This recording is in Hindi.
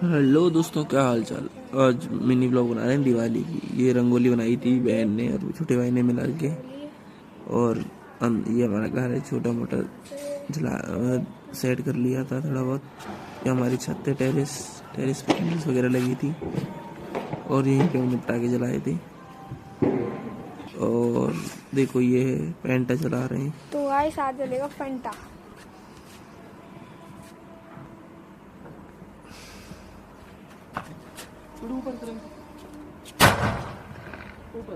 हेलो दोस्तों, क्या हाल चाल। आज मिनी ब्लॉग बना रहे हैं दिवाली की। ये रंगोली बनाई थी बहन ने और छोटे भाई ने मिला के। और ये हमारा घर है, छोटा मोटा जला सेट कर लिया था थोड़ा बहुत। ये हमारी छत है, टेरेस टेरेस पे कैंडल्स वगैरह लगी थी और यहीं पे हमने पटाखे जलाए थे। और देखो ये पेंटा जला रहे हैं। तो गाइस आज चलेगा फंटा। ऊपर